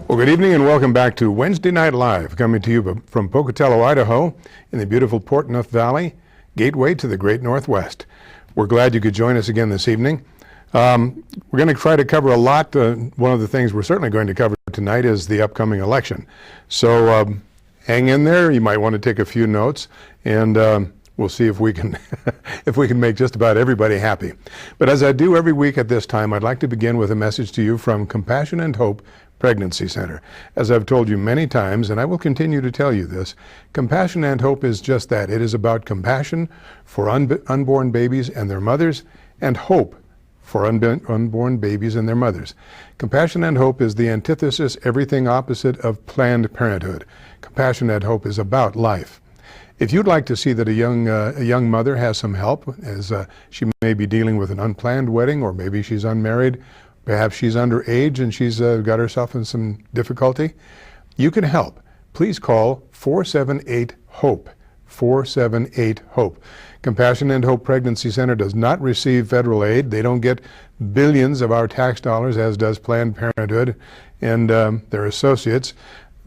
Well, good evening and welcome back to Wednesday Night Live, coming to you from Pocatello, Idaho, in the beautiful Port Neuf Valley, gateway to the great Northwest. We're glad you could join us again this evening. We're going to try to cover a lot. One of the things we're certainly going to cover tonight is the upcoming election. So hang in there. You might want to take a few notes, and we'll see if we can if we can make just about everybody happy. But as I do every week at this time, I'd like to begin with a message to you from Compassion and Hope Pregnancy Center. As I've told you many times, and I will continue to tell you this, Compassion and Hope is just that. It is about compassion for unborn babies and their mothers, and hope for unborn babies and their mothers. Compassion and Hope is the antithesis, everything opposite of Planned Parenthood. Compassion and Hope is about life. If you'd like to see that a young mother has some help, as she may be dealing with an unplanned wedding, or maybe she's unmarried, perhaps she's underage and she's got herself in some difficulty, you can help. Please call 478-HOPE, 478-HOPE. Compassion and Hope Pregnancy Center does not receive federal aid. They don't get billions of our tax dollars, as does Planned Parenthood and their associates.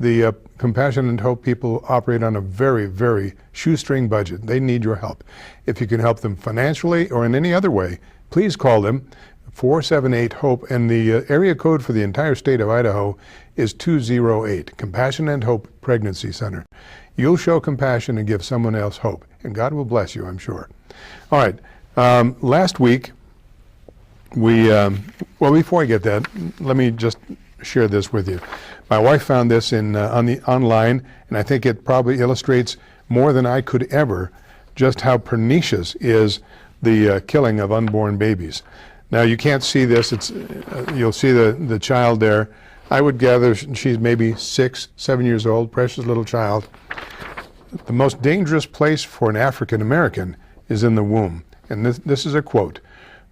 The Compassion and Hope people operate on a very, very shoestring budget. They need your help. If you can help them financially or in any other way, please call them, 478-HOPE, and the area code for the entire state of Idaho is 208, Compassion and Hope Pregnancy Center. You'll show compassion and give someone else hope, and God will bless you, I'm sure. All right, last week, well, before I get that, let me just share this with you. My wife found this online, and I think it probably illustrates more than I could ever just how pernicious is the killing of unborn babies. Now, you can't see this. You'll see the child there. I would gather she's maybe 6, 7 years old, precious little child. The most dangerous place for an African American is in the womb. And this is a quote.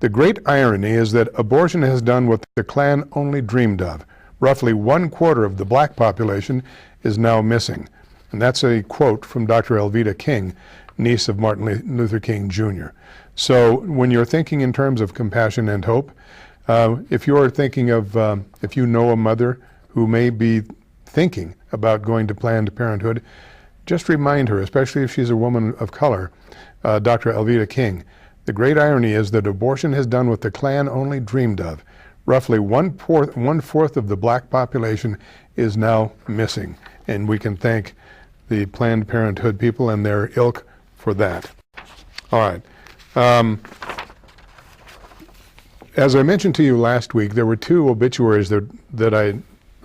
"The great irony is that abortion has done what the Klan only dreamed of. Roughly 1/4 of the black population is now missing." And that's a quote from Dr. Elvita King, niece of Martin Luther King Jr. So when you're thinking in terms of compassion and hope, if you're thinking of, if you know a mother who may be thinking about going to Planned Parenthood, just remind her, especially if she's a woman of color, Dr. Elvita King, the great irony is that abortion has done what the Klan only dreamed of. Roughly one-fourth of the black population is now missing, and we can thank the Planned Parenthood people and their ilk for that. All right. As I mentioned to you last week, there were 2 obituaries that I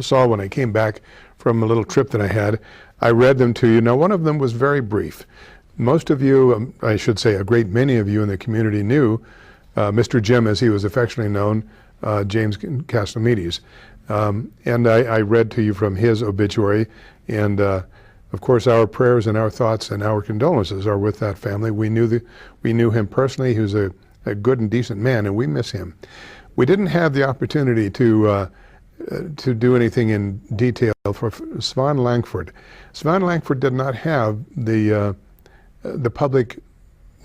saw when I came back from a little trip that I had. I read them to you. Now, one of them was very brief. Most of you, I should say a great many of you in the community knew Mr. Jim, as he was affectionately known, James Castellamides. And I read to you from his obituary, and of course, our prayers and our thoughts and our condolences are with that family. We knew him personally. He was a good and decent man, and we miss him. We didn't have the opportunity to do anything in detail for Svan Langford. Svan Langford did not have the public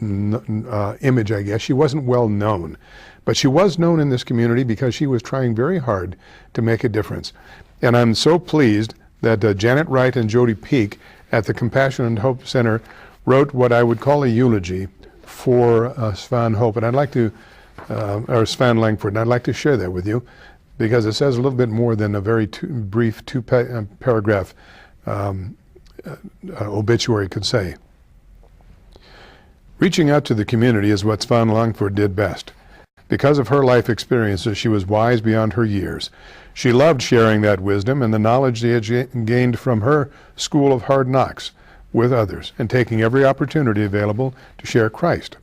image, I guess. She wasn't well known, but she was known in this community because she was trying very hard to make a difference. And I'm so pleased that Janet Wright and Jody Peak at the Compassion and Hope Center wrote what I would call a eulogy for Svan Hope, and I'd like to, or Svan Langford, and I'd like to share that with you because it says a little bit more than a very brief two-paragraph obituary could say. Reaching out to the community is what Svan Langford did best. Because of her life experiences, she was wise beyond her years. She loved sharing that wisdom and the knowledge she had gained from her school of hard knocks with others, and taking every opportunity available to share Christ.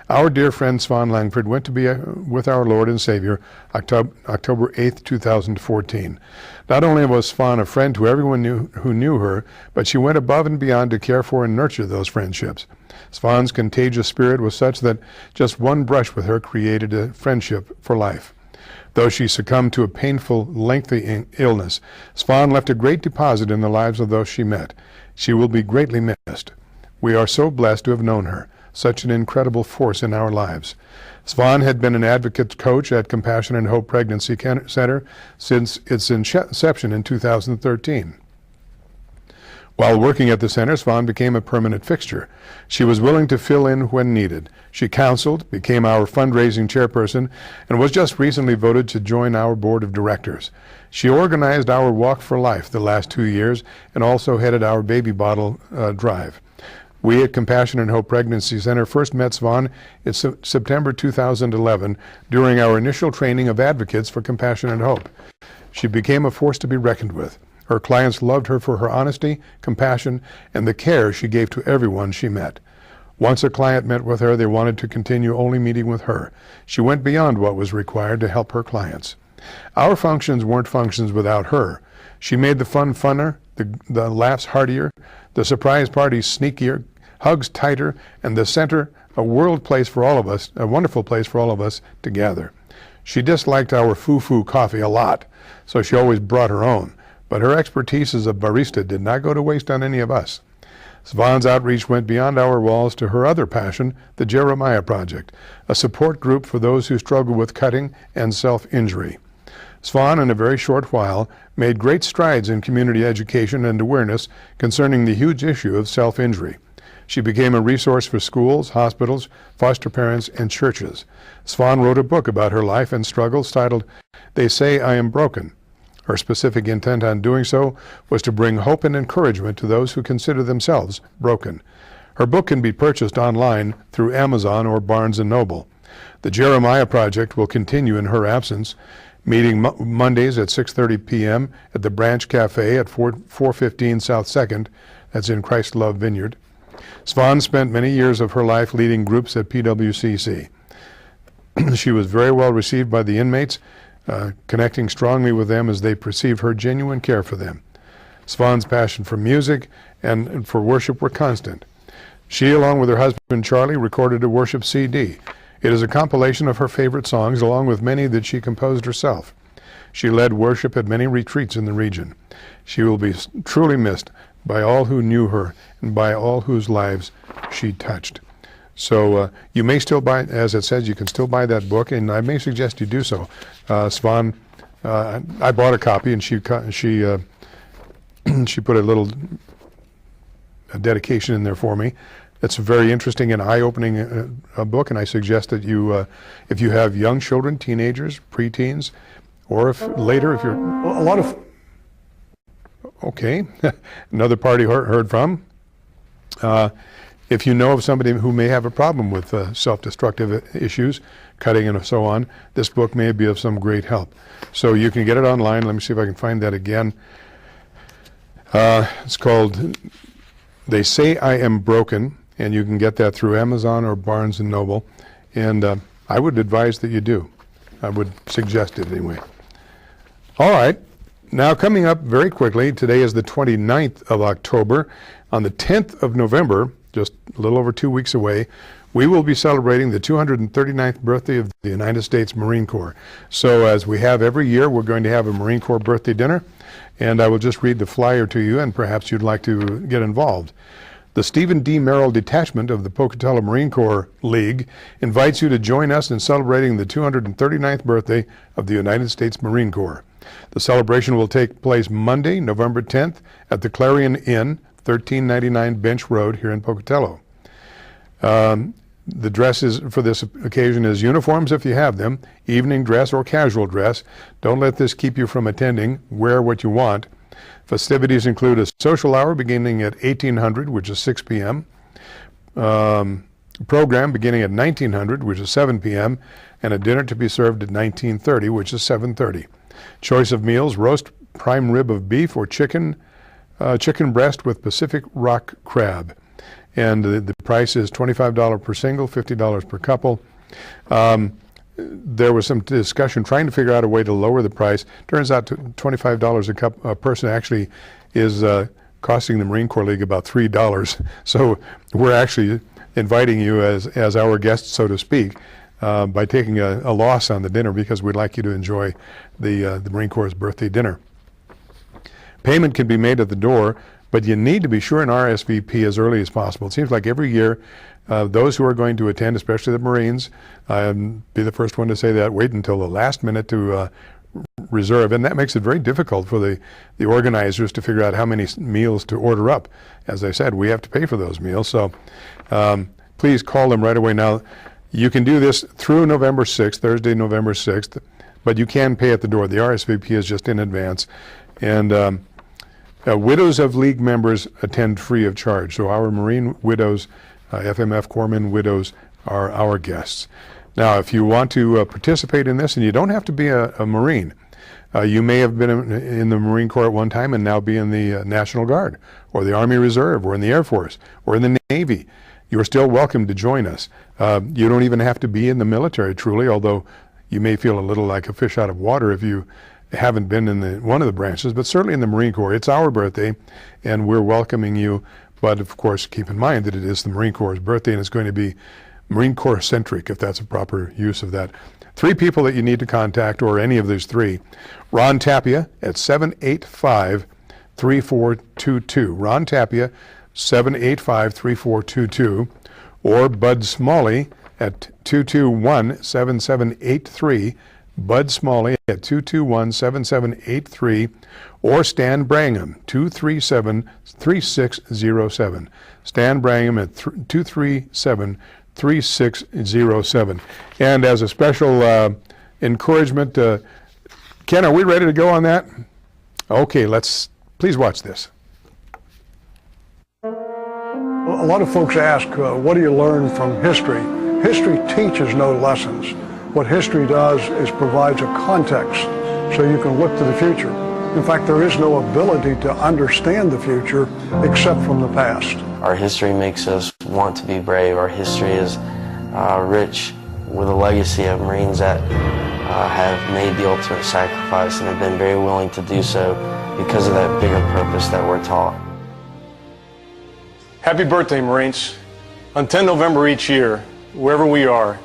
Our dear friend Svan Langford went to be with our Lord and Savior October 8th, 2014. Not only was Svan a friend to everyone who knew her, but she went above and beyond to care for and nurture those friendships. Svan's contagious spirit was such that just one brush with her created a friendship for life. Though she succumbed to a painful, lengthy illness, Svan left a great deposit in the lives of those she met. She will be greatly missed. We are so blessed to have known her, such an incredible force in our lives. Svan had been an advocate coach at Compassion and Hope Pregnancy Center since its inception in 2013. While working at the center, Svan became a permanent fixture. She was willing to fill in when needed. She counseled, became our fundraising chairperson, and was just recently voted to join our board of directors. She organized our Walk for Life the last 2 years and also headed our baby bottle drive. We at Compassion and Hope Pregnancy Center first met Svan in September 2011 during our initial training of advocates for Compassion and Hope. She became a force to be reckoned with. Her clients loved her for her honesty, compassion, and the care she gave to everyone she met. Once a client met with her, they wanted to continue only meeting with her. She went beyond what was required to help her clients. Our functions weren't functions without her. She made the fun funner, the laughs heartier, the surprise parties sneakier, hugs tighter, and the center a wonderful place for all of us to gather. She disliked our foo-foo coffee a lot, so she always brought her own. But her expertise as a barista did not go to waste on any of us. Svan's outreach went beyond our walls to her other passion, the Jeremiah Project, a support group for those who struggle with cutting and self-injury. Svan, in a very short while, made great strides in community education and awareness concerning the huge issue of self-injury. She became a resource for schools, hospitals, foster parents, and churches. Svan wrote a book about her life and struggles titled, "They Say I Am Broken." Her specific intent on doing so was to bring hope and encouragement to those who consider themselves broken. Her book can be purchased online through Amazon or Barnes & Noble. The Jeremiah Project will continue in her absence, meeting Mondays at 6:30 p.m. at the Branch Cafe at 415 South 2nd, that's in Christ Love Vineyard. Svan spent many years of her life leading groups at PWCC. She was very well received by the inmates, connecting strongly with them as they perceived her genuine care for them. Svan's passion for music and for worship were constant. She, along with her husband Charlie, recorded a worship CD. It is a compilation of her favorite songs, along with many that she composed herself. She led worship at many retreats in the region. She will be truly missed by all who knew her and by all whose lives she touched. So you may still buy, as it says, you can still buy that book, and I may suggest you do so. Svan, I bought a copy, and she put a little dedication in there for me. It's a very interesting and eye-opening book, and I suggest that you, if you have young children, teenagers, preteens, or if you're a lot of, okay, another party heard from. If you know of somebody who may have a problem with self-destructive issues, cutting and so on, this book may be of some great help. So you can get it online. Let me see if I can find that again. It's called They Say I Am Broken, and you can get that through Amazon or Barnes & Noble. And I would advise that you do. I would suggest it anyway. All right. Now coming up very quickly, today is the 29th of October. On the 10th of November, just a little over 2 weeks away, we will be celebrating the 239th birthday of the United States Marine Corps. So as we have every year, we're going to have a Marine Corps birthday dinner, and I will just read the flyer to you, and perhaps you'd like to get involved. The Stephen D. Merrill Detachment of the Pocatello Marine Corps League invites you to join us in celebrating the 239th birthday of the United States Marine Corps. The celebration will take place Monday, November 10th at the Clarion Inn, 1399 Bench Road here in Pocatello. The dresses for this occasion is uniforms if you have them, evening dress or casual dress. Don't let this keep you from attending. Wear what you want. Festivities include a social hour beginning at 1800, which is 6 p.m., program beginning at 1900, which is 7 p.m., and a dinner to be served at 1930, which is 7:30. Choice of meals: roast prime rib of beef or chicken breast with Pacific rock crab. And the price is $25 per single, $50 per couple. There was some discussion trying to figure out a way to lower the price. Turns out $25 a person actually is costing the Marine Corps League about $3. So we're actually inviting you as our guests, so to speak, by taking a loss on the dinner, because we'd like you to enjoy the Marine Corps' birthday dinner. Payment can be made at the door, But you need to be sure and RSVP as early as possible. It seems like every year, those who are going to attend, especially the Marines, be the first one to say that, wait until the last minute to reserve, and that makes it very difficult for the organizers to figure out how many meals to order up. As I said, we have to pay for those meals, so please call them right away. Now, you can do this through November 6th, Thursday, November 6th, but you can pay at the door. The RSVP is just in advance, and widows of League members attend free of charge. So our Marine widows, FMF Corpsmen widows, are our guests. Now, if you want to participate in this, and you don't have to be a Marine, you may have been in the Marine Corps at one time and now be in the National Guard, or the Army Reserve, or in the Air Force, or in the Navy. You are still welcome to join us. You don't even have to be in the military, truly, although you may feel a little like a fish out of water if you haven't been in one of the branches, but certainly in the Marine Corps. It's our birthday, and we're welcoming you. But, of course, keep in mind that it is the Marine Corps' birthday, and it's going to be Marine Corps-centric, if that's a proper use of that. 3 people that you need to contact, or any of these 3. Ron Tapia at 785-3422. Ron Tapia, 785-3422. Or Bud Smalley at 221-7783. Bud Smalley at 221-7783. Or Stan Brangham, 237-3607. Stan Brangham at 237-3607. And as a special encouragement, Ken, are we ready to go on that? Okay, please watch this. A lot of folks ask, what do you learn from history? History teaches no lessons. What history does is provides a context so you can look to the future. In fact, there is no ability to understand the future except from the past. Our history makes us want to be brave. Our history is rich with a legacy of Marines that have made the ultimate sacrifice and have been very willing to do so because of that bigger purpose that we're taught. Happy birthday, Marines. On 10 November each year, wherever we are,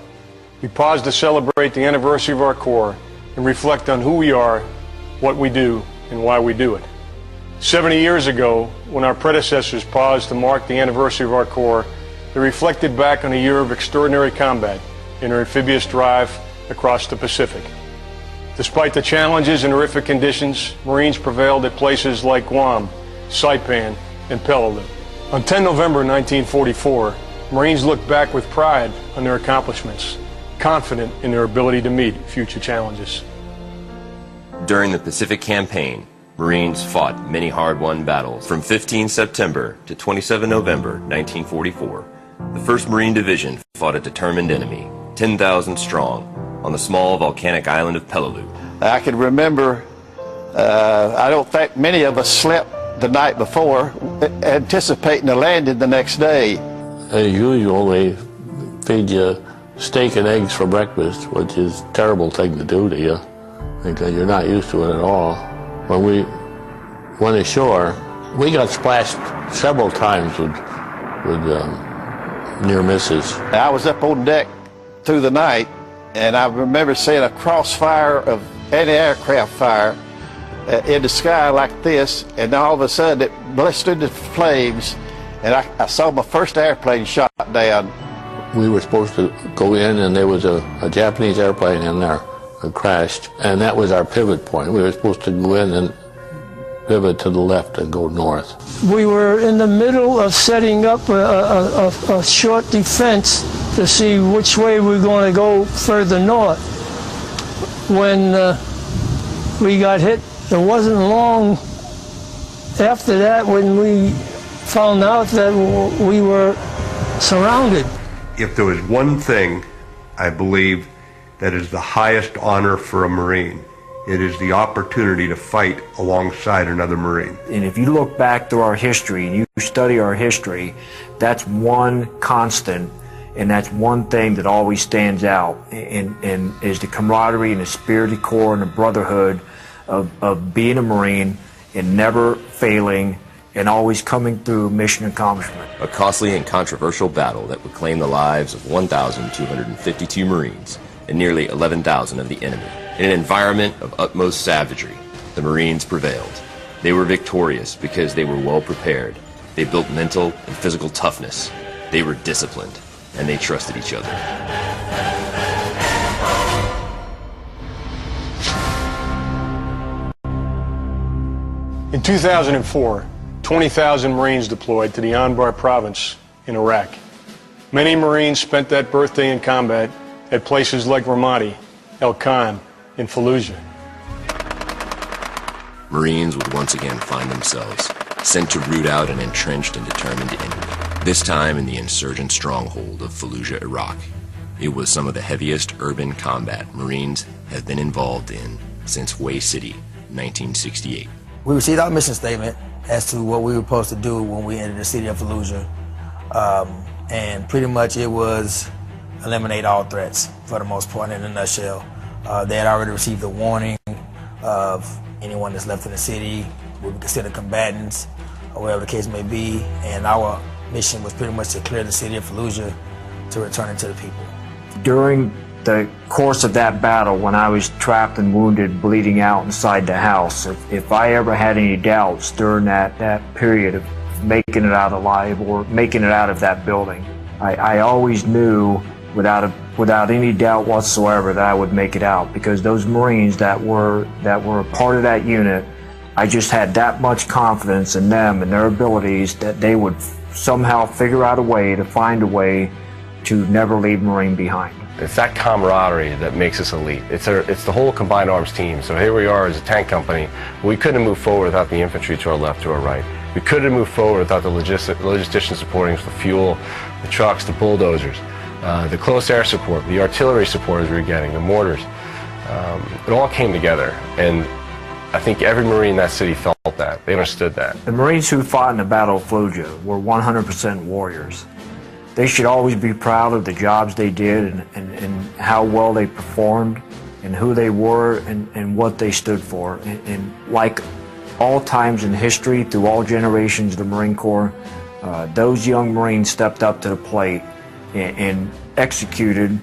we pause to celebrate the anniversary of our Corps and reflect on who we are, what we do, and why we do it. 70 years ago, when our predecessors paused to mark the anniversary of our Corps, they reflected back on a year of extraordinary combat in our amphibious drive across the Pacific. Despite the challenges and horrific conditions, Marines prevailed at places like Guam, Saipan, and Peleliu. On 10 November 1944, Marines look back with pride on their accomplishments, confident in their ability to meet future challenges. During the Pacific Campaign, Marines fought many hard-won battles. From 15 September to 27 November 1944, the 1st Marine Division fought a determined enemy, 10,000 strong, on the small volcanic island of Peleliu. I can remember, I don't think many of us slept the night before, anticipating a landing the next day. As usual, they feed you steak and eggs for breakfast, which is a terrible thing to do to you, because you're not used to it at all. When we went ashore, we got splashed several times with near misses. I was up on deck through the night, and I remember seeing a crossfire of anti-aircraft fire in the sky like this, and then all of a sudden it blistered into flames, and I saw my first airplane shot down. We were supposed to go in, and there was a Japanese airplane in there that crashed, and that was our pivot point. We were supposed to go in and pivot to the left and go north. We were in the middle of setting up a short defense to see which way we're going to go further north. When we got hit, it wasn't long after that when we found out that we were surrounded. If there was one thing, I believe, that is the highest honor for a Marine, it is the opportunity to fight alongside another Marine. And if you look back through our history and you study our history, that's one constant, and that's one thing that always stands out, and is the camaraderie and the spirit of the Corps and the brotherhood of being a Marine and never failing and always coming through mission accomplishment. A costly and controversial battle that would claim the lives of 1,252 Marines and nearly 11,000 of the enemy. In an environment of utmost savagery, the Marines prevailed. They were victorious because they were well prepared. They built mental and physical toughness. They were disciplined, and they trusted each other. In 2004, 20,000 Marines deployed to the Anbar province in Iraq. Many Marines spent that birthday in combat at places like Ramadi, El Khan, and Fallujah. Marines would once again find themselves sent to root out an entrenched and determined enemy, this time in the insurgent stronghold of Fallujah, Iraq. It was some of the heaviest urban combat Marines have been involved in since Way City, 1968. We received our mission statement as to what we were supposed to do when we entered the city of Fallujah. And pretty much it was eliminate all threats for the most part in a nutshell. They had already received a warning of anyone that's left in the city would be considered combatants or whatever the case may be. And our mission was pretty much to clear the city of Fallujah to return it to the people. During the course of that battle, when I was trapped and wounded, bleeding out inside the house, if I ever had any doubts during that period of making it out alive or making it out of that building, I always knew without any doubt whatsoever that I would make it out, because those Marines that were a part of that unit, I just had that much confidence in them and their abilities that they would somehow figure out a way to find a way to never leave Marine behind. It's that camaraderie that makes us elite. It's the whole combined arms team. So here we are as a tank company. We couldn't move forward without the infantry to our left, to our right. We couldn't move forward without the logisticians supporting us, the fuel, the trucks, the bulldozers, the close air support, the artillery support as we were getting, the mortars. It all came together, and I think every Marine in that city felt that. They understood that. The Marines who fought in the Battle of Fallujah were 100% warriors. They should always be proud of the jobs they did and how well they performed and who they were and what they stood for. And like all times in history, through all generations of the Marine Corps, those young Marines stepped up to the plate and executed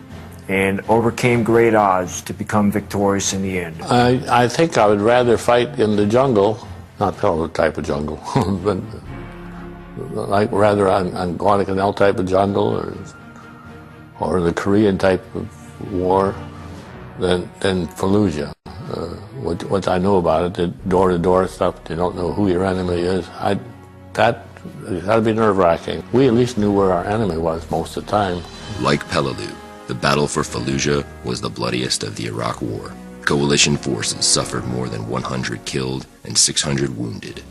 and overcame great odds to become victorious in the end. I think I would rather fight in the jungle, not the type of jungle, but like rather on Guadalcanal type of jungle or the Korean type of war than Fallujah. What I know about it, the door-to-door stuff, you don't know who your enemy is. That'd be nerve-wracking. We at least knew where our enemy was most of the time. Like Peleliu, the battle for Fallujah was the bloodiest of the Iraq War. Coalition forces suffered more than 100 killed and 600 wounded.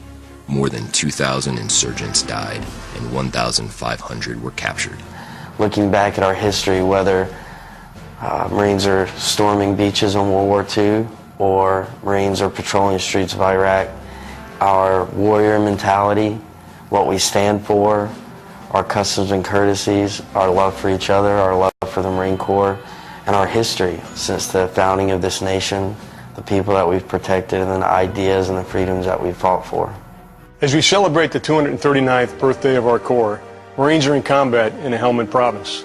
More than 2,000 insurgents died and 1,500 were captured. Looking back at our history, whether Marines are storming beaches in World War II or Marines are patrolling the streets of Iraq, our warrior mentality, what we stand for, our customs and courtesies, our love for each other, our love for the Marine Corps, and our history since the founding of this nation, the people that we've protected, and the ideas and the freedoms that we've fought for. As we celebrate the 239th birthday of our Corps, Marines are in combat in the Helmand Province.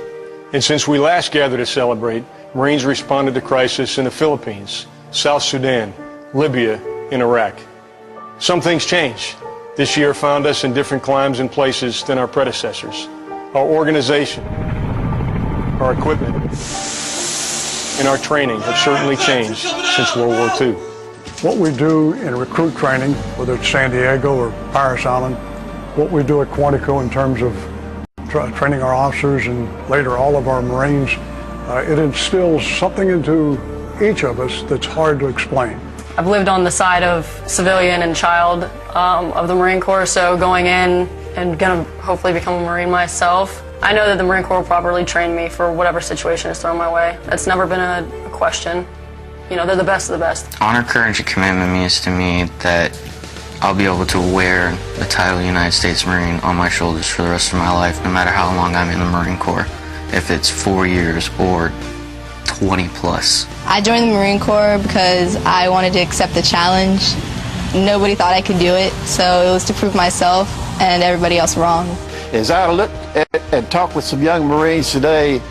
And since we last gathered to celebrate, Marines responded to crisis in the Philippines, South Sudan, Libya, and Iraq. Some things change. This year found us in different climes and places than our predecessors. Our organization, our equipment, and our training have certainly changed since World War II. What we do in recruit training, whether it's San Diego or Paris Island, what we do at Quantico in terms of training our officers and later all of our Marines, it instills something into each of us that's hard to explain. I've lived on the side of civilian and child of the Marine Corps, so going in and going to hopefully become a Marine myself, I know that the Marine Corps will properly train me for whatever situation is thrown my way. That's never been a question. You know, they're the best of the best. Honor, courage, and commitment means to me that I'll be able to wear the title United States Marine on my shoulders for the rest of my life, no matter how long I'm in the Marine Corps, if it's 4 years or 20 plus. I joined the Marine Corps because I wanted to accept the challenge. Nobody thought I could do it, so it was to prove myself and everybody else wrong. As I look at and talk with some young Marines today,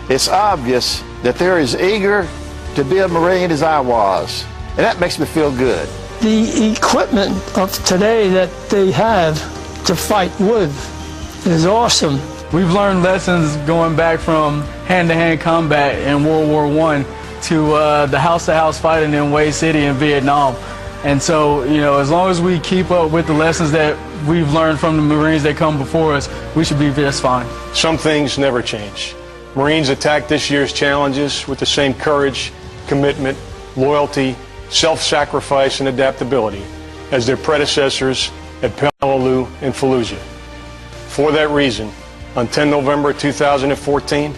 it's obvious that they're as eager to be a Marine as I was, and that makes me feel good. the equipment of today that they have to fight with is awesome. We've learned lessons going back from hand-to-hand combat in World War I to the house-to-house fighting in Wade City in Vietnam. And so, you know, as long as we keep up with the lessons that we've learned from the Marines that come before us, we should be just fine. Some things never change. Marines attack this year's challenges with the same courage, commitment, loyalty, self-sacrifice, and adaptability as their predecessors at Peleliu and Fallujah. For that reason, on 10 November 2014,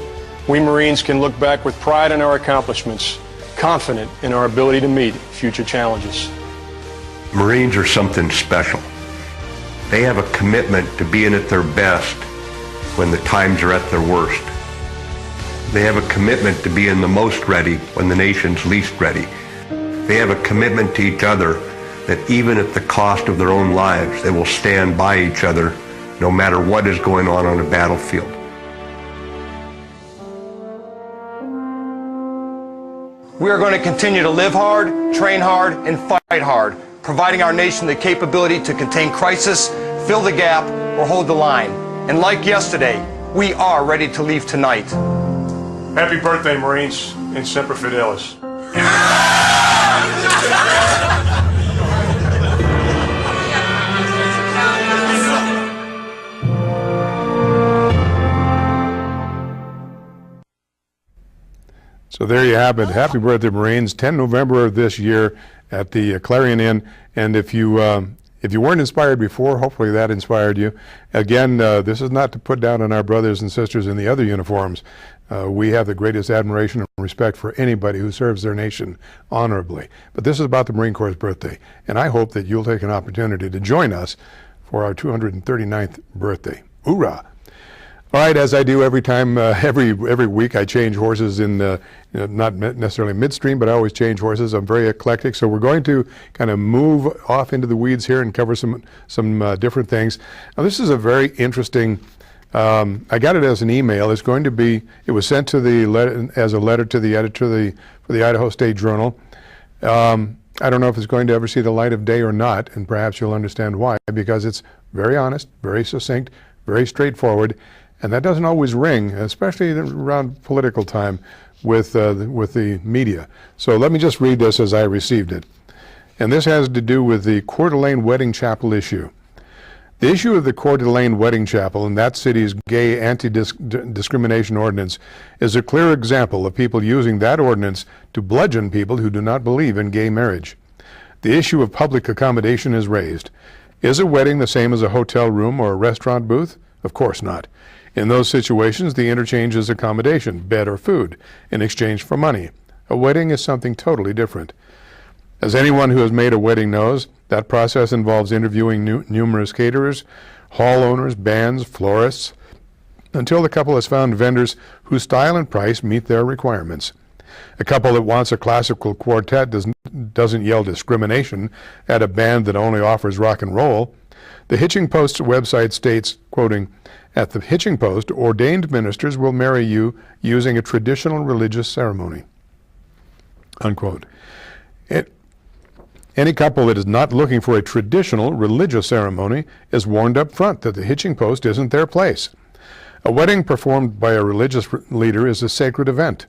we Marines can look back with pride in our accomplishments, confident in our ability to meet future challenges. Marines are something special. They have a commitment to being at their best when the times are at their worst. They have a commitment to being the most ready when the nation's least ready. They have a commitment to each other that even at the cost of their own lives, they will stand by each other no matter what is going on a battlefield. We are going to continue to live hard, train hard, and fight hard, providing our nation the capability to contain crisis, fill the gap, or hold the line. And like yesterday, we are ready to leave tonight. Happy birthday, Marines, and Semper Fidelis. So there you have it. Happy birthday, Marines. 10 November of this year at the Clarion Inn. And if you weren't inspired before, hopefully that inspired you. Again, this is not to put down on our brothers and sisters in the other uniforms. We have the greatest admiration and respect for anybody who serves their nation honorably. But this is about the Marine Corps' birthday. And I hope that you'll take an opportunity to join us for our 239th birthday. Hoorah! All right, as I do every time, every week, I change horses in, not necessarily midstream, but I always change horses. I'm very eclectic, so we're going to kind of move off into the weeds here and cover some different things. Now, this is a very interesting. I got it as an email. It's going to be. It was sent to as a letter to the editor for the Idaho State Journal. I don't know if it's going to ever see the light of day or not, and perhaps you'll understand why. Because it's very honest, very succinct, very straightforward. And that doesn't always ring, especially around political time with the media. So let me just read this as I received it. And this has to do with the Coeur d'Alene Wedding Chapel issue. The issue of the Coeur d'Alene Wedding Chapel and that city's gay anti-discrimination ordinance is a clear example of people using that ordinance to bludgeon people who do not believe in gay marriage. The issue of public accommodation is raised. Is a wedding the same as a hotel room or a restaurant booth? Of course not. In those situations, the interchange is accommodation, bed or food, in exchange for money. A wedding is something totally different. As anyone who has made a wedding knows, that process involves interviewing numerous caterers, hall owners, bands, florists, until the couple has found vendors whose style and price meet their requirements. A couple that wants a classical quartet doesn't yell discrimination at a band that only offers rock and roll. The Hitching Post's website states, quoting, "At the Hitching Post, ordained ministers will marry you using a traditional religious ceremony," unquote. Any couple that is not looking for a traditional religious ceremony is warned up front that the Hitching Post isn't their place. A wedding performed by a religious leader is a sacred event.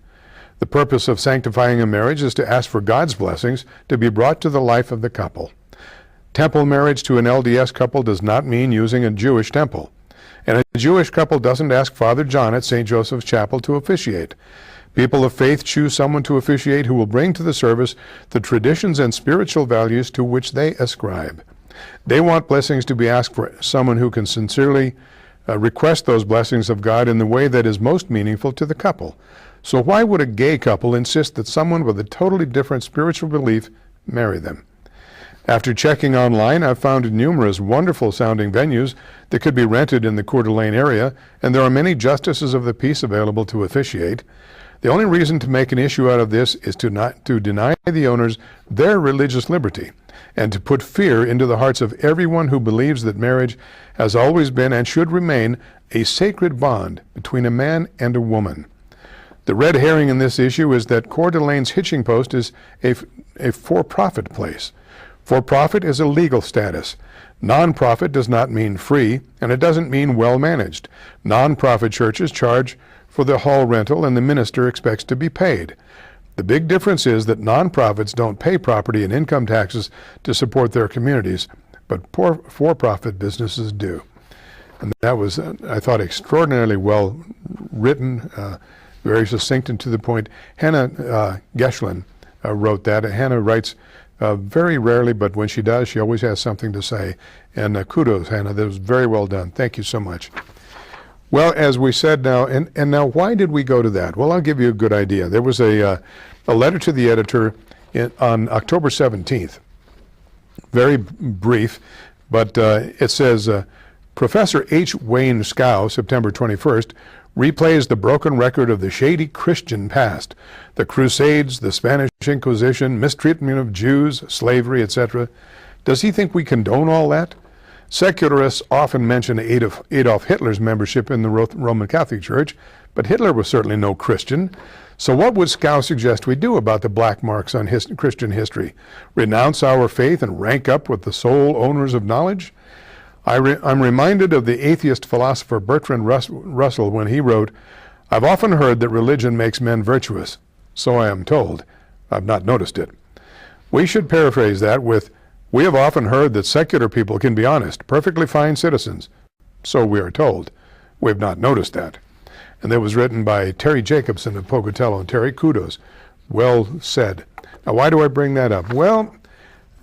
The purpose of sanctifying a marriage is to ask for God's blessings to be brought to the life of the couple. Temple marriage to an LDS couple does not mean using a Jewish temple. And a Jewish couple doesn't ask Father John at St. Joseph's Chapel to officiate. People of faith choose someone to officiate who will bring to the service the traditions and spiritual values to which they ascribe. They want blessings to be asked for someone who can sincerely request those blessings of God in the way that is most meaningful to the couple. So why would a gay couple insist that someone with a totally different spiritual belief marry them? After checking online, I've found numerous wonderful-sounding venues that could be rented in the Coeur d'Alene area, and there are many justices of the peace available to officiate. The only reason to make an issue out of this is to deny the owners their religious liberty and to put fear into the hearts of everyone who believes that marriage has always been and should remain a sacred bond between a man and a woman. The red herring in this issue is that Coeur d'Alene's Hitching Post is a for-profit place. For-profit is a legal status. Non-profit does not mean free, and it doesn't mean well-managed. Non-profit churches charge for the hall rental, and the minister expects to be paid. The big difference is that non-profits don't pay property and income taxes to support their communities, but for-profit businesses do. And that was, I thought, extraordinarily well written, very succinct and to the point. Hannah Geschlin wrote that. Hannah writes very rarely, but when she does, she always has something to say. And kudos, Hannah. That was very well done. Thank you so much. Well, as we said now, and now why did we go to that? Well, I'll give you a good idea. There was a letter to the editor on October 17th. Very brief, but it says, Professor H. Wayne Scow, September 21st, replays the broken record of the shady Christian past, the Crusades, the Spanish Inquisition, mistreatment of Jews, slavery, etc. Does he think we condone all that? Secularists often mention Adolf Hitler's membership in the Roman Catholic Church, but Hitler was certainly no Christian. So what would Scow suggest we do about the black marks on Christian history? Renounce our faith and rank up with the sole owners of knowledge? I'm reminded of the atheist philosopher Bertrand Russell when he wrote, I've often heard that religion makes men virtuous. So I am told. I've not noticed it. We should paraphrase that with, we have often heard that secular people can be honest, perfectly fine citizens. So we are told. We have not noticed that. And that was written by Terry Jacobson of Pocatello. And Terry, kudos. Well said. Now, why do I bring that up? Well,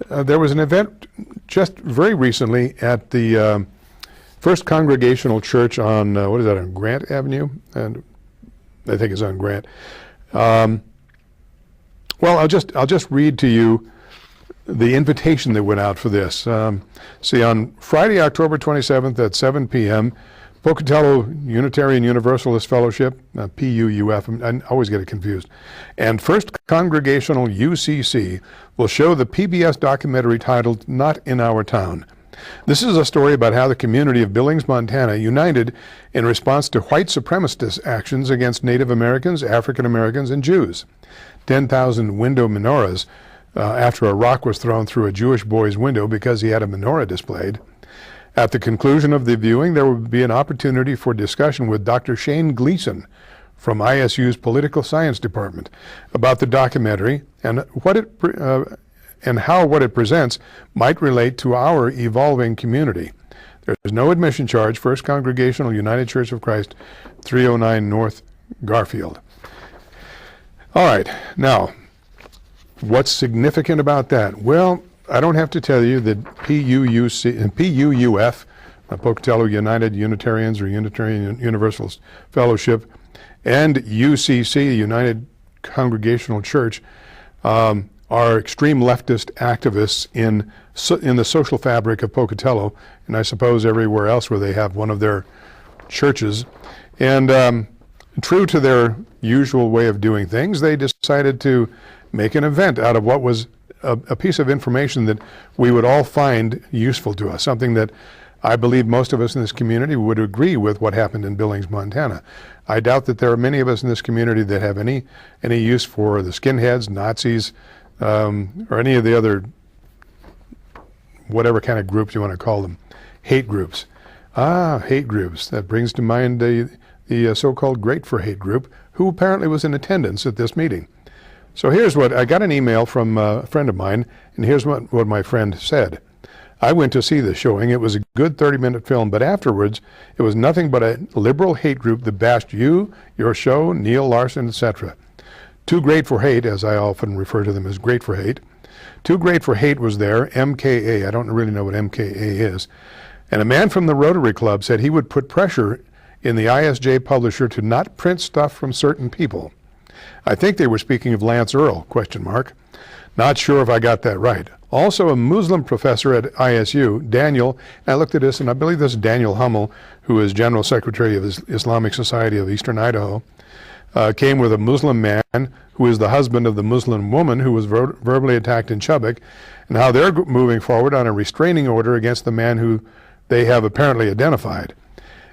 there was an event just very recently at the First Congregational Church on, what is that, on Grant Avenue? And I think it's on Grant. Well, I'll just read to you the invitation that went out for this. See, on Friday, October 27th at 7 p.m., Pocatello Unitarian Universalist Fellowship, PUUF, I always get it confused, and First Congregational UCC will show the PBS documentary titled Not in Our Town. This is a story about how the community of Billings, Montana united in response to white supremacist actions against Native Americans, African Americans, and Jews. 10,000 window menorahs after a rock was thrown through a Jewish boy's window because he had a menorah displayed. At the conclusion of the viewing, there will be an opportunity for discussion with Dr. Shane Gleason from ISU's Political Science Department about the documentary and how what it presents might relate to our evolving community. There is no admission charge. First Congregational United Church of Christ, 309 North Garfield. All right, now, what's significant about that? Well, I don't have to tell you that PUUF, Pocatello United Unitarians or Unitarian Universalist Fellowship, and UCC, United Congregational Church, are extreme leftist activists in the social fabric of Pocatello, and I suppose everywhere else where they have one of their churches. And true to their usual way of doing things, they decided to make an event out of what was a piece of information that we would all find useful to us, something that I believe most of us in this community would agree with what happened in Billings, Montana. I doubt that there are many of us in this community that have any use for the skinheads, Nazis, or any of the other, whatever kind of groups you want to call them, hate groups. Hate groups. That brings to mind the so-called Great for Hate group, who apparently was in attendance at this meeting. So here's what, I got an email from a friend of mine, and here's what my friend said. I went to see the showing. It was a good 30-minute film, but afterwards, it was nothing but a liberal hate group that bashed you, your show, Neil Larson, etc. Too Great for Hate, as I often refer to them as Great for Hate. Too Great for Hate was there, MKA. I don't really know what MKA is. And a man from the Rotary Club said he would put pressure in the ISJ publisher to not print stuff from certain people. I think they were speaking of Lance Earl, ? Not sure if I got that right. Also, a Muslim professor at ISU, Daniel, I looked at this, and I believe this is Daniel Hummel, who is General Secretary of Islamic Society of Eastern Idaho, came with a Muslim man who is the husband of the Muslim woman who was verbally attacked in Chubbuck, and how they're moving forward on a restraining order against the man who they have apparently identified.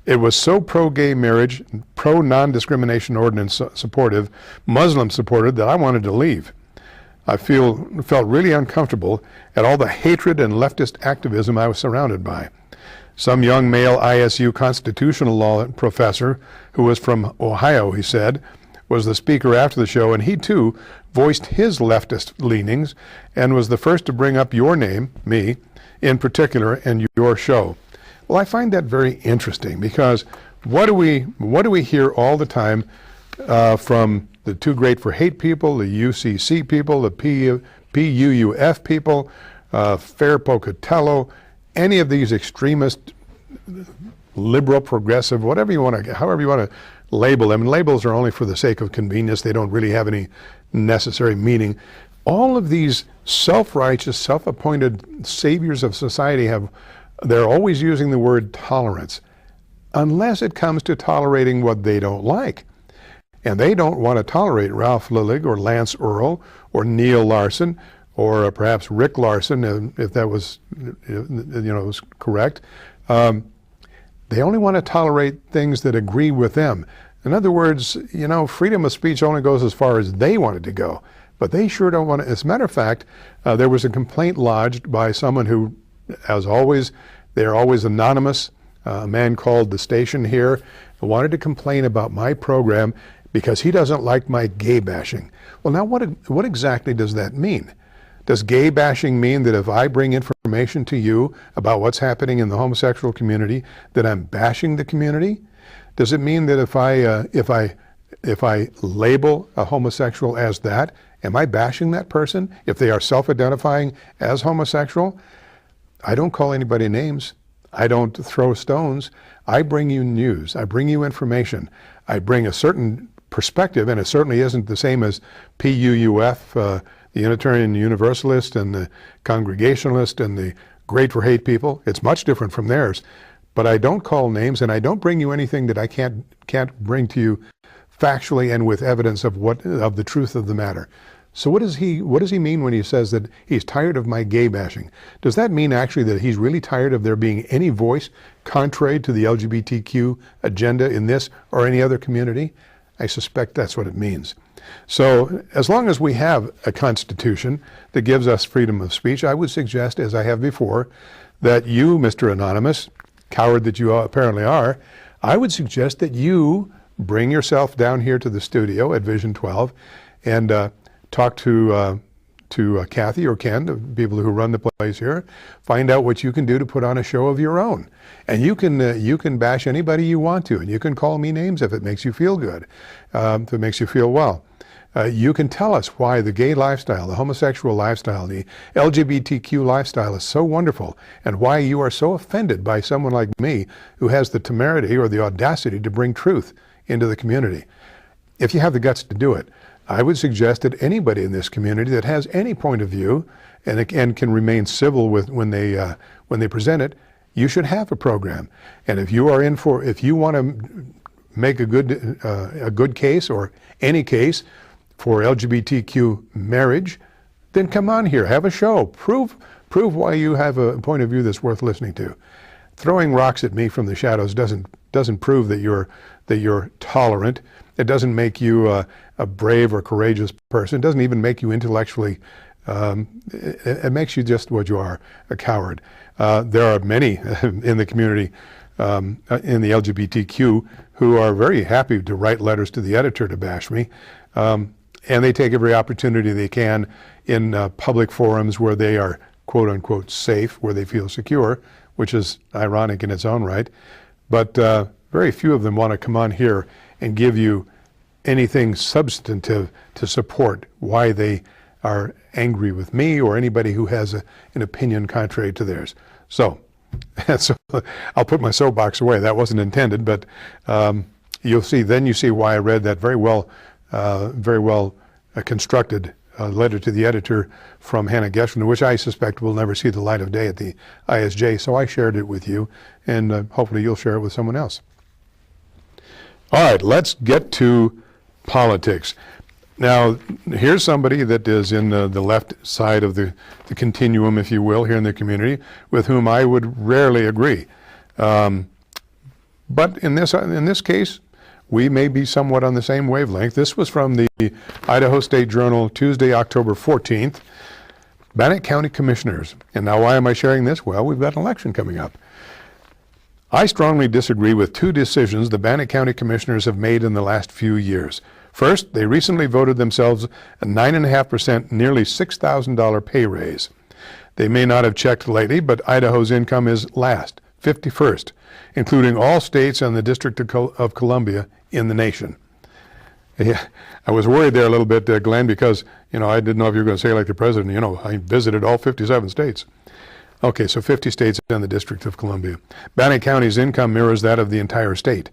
It was so pro-gay marriage, pro-non-discrimination ordinance supportive, Muslim supported, that I wanted to leave. I felt really uncomfortable at all the hatred and leftist activism I was surrounded by. Some young male ISU constitutional law professor who was from Ohio, he said, was the speaker after the show, and he too voiced his leftist leanings and was the first to bring up your name, me, in particular, and your show. Well, I find that very interesting because what do we hear all the time from the Too Great for Hate people, the UCC people, the PUUF people, Fair Pocatello, any of these extremist, liberal, progressive, however you want to label them. And labels are only for the sake of convenience. They don't really have any necessary meaning. All of these self-righteous, self-appointed saviors of society they're always using the word tolerance, unless it comes to tolerating what they don't like. And they don't want to tolerate Ralph Lillig or Lance Earl or Neil Larson or perhaps Rick Larson, if that was, was correct. They only want to tolerate things that agree with them. In other words, freedom of speech only goes as far as they want it to go. But they sure don't want to. As a matter of fact, there was a complaint lodged by someone who, as always, they're always anonymous. A man called the station here, wanted to complain about my program because he doesn't like my gay bashing. Well, now what exactly does that mean? Does gay bashing mean that if I bring information to you about what's happening in the homosexual community, that I'm bashing the community? Does it mean that if I label a homosexual as that, am I bashing that person if they are self-identifying as homosexual? I don't call anybody names. I don't throw stones. I bring you news. I bring you information. I bring a certain perspective, and it certainly isn't the same as PUUF, the Unitarian Universalist and the Congregationalist and the Great for Hate people. It's much different from theirs. But I don't call names, and I don't bring you anything that I can't bring to you factually and with evidence of the truth of the matter. So what does he mean when he says that he's tired of my gay bashing? Does that mean actually that he's really tired of there being any voice contrary to the LGBTQ agenda in this or any other community? I suspect that's what it means. So as long as we have a constitution that gives us freedom of speech, I would suggest, as I have before, that you, Mr. Anonymous, coward that you apparently are, I would suggest that you bring yourself down here to the studio at Vision 12 and talk to Kathy or Ken, the people who run the place here, find out what you can do to put on a show of your own. And you can bash anybody you want to, and you can call me names if it makes you feel good, if it makes you feel well. You can tell us why the gay lifestyle, the homosexual lifestyle, the LGBTQ lifestyle is so wonderful, and why you are so offended by someone like me who has the temerity or the audacity to bring truth into the community. If you have the guts to do it, I would suggest that anybody in this community that has any point of view and can remain civil when they present it, you should have a program. And if you want to make a good case or any case for LGBTQ marriage, then come on here, have a show, prove why you have a point of view that's worth listening to. Throwing rocks at me from the shadows doesn't prove that you're tolerant. It doesn't make you a brave or courageous person. It doesn't even make you intellectually. It makes you just what you are, a coward. There are many in the community, in the LGBTQ, who are very happy to write letters to the editor to bash me. And they take every opportunity they can in public forums where they are quote unquote safe, where they feel secure, which is ironic in its own right. But very few of them want to come on here and give you anything substantive to support why they are angry with me or anybody who has an opinion contrary to theirs. So I'll put my soapbox away. That wasn't intended, but you'll see. Then you see why I read that very well constructed letter to the editor from Hannah Geschwin, which I suspect will never see the light of day at the ISJ. So I shared it with you, and hopefully you'll share it with someone else. All right, let's get to politics. Now, here's somebody that is in the left side of the continuum, if you will, here in the community, with whom I would rarely agree. But in this case, we may be somewhat on the same wavelength. This was from the Idaho State Journal, Tuesday, October 14th. Bannock County Commissioners. And now why am I sharing this? Well, we've got an election coming up. I strongly disagree with two decisions the Bannock County Commissioners have made in the last few years. First, they recently voted themselves a 9.5%, nearly $6,000 pay raise. They may not have checked lately, but Idaho's income is last, 51st, including all states and the District of Columbia in the nation. Yeah, I was worried there a little bit, Glenn, because, I didn't know if you were going to say like the president, I visited all 57 states. Okay, so 50 states and the District of Columbia. Bannock County's income mirrors that of the entire state.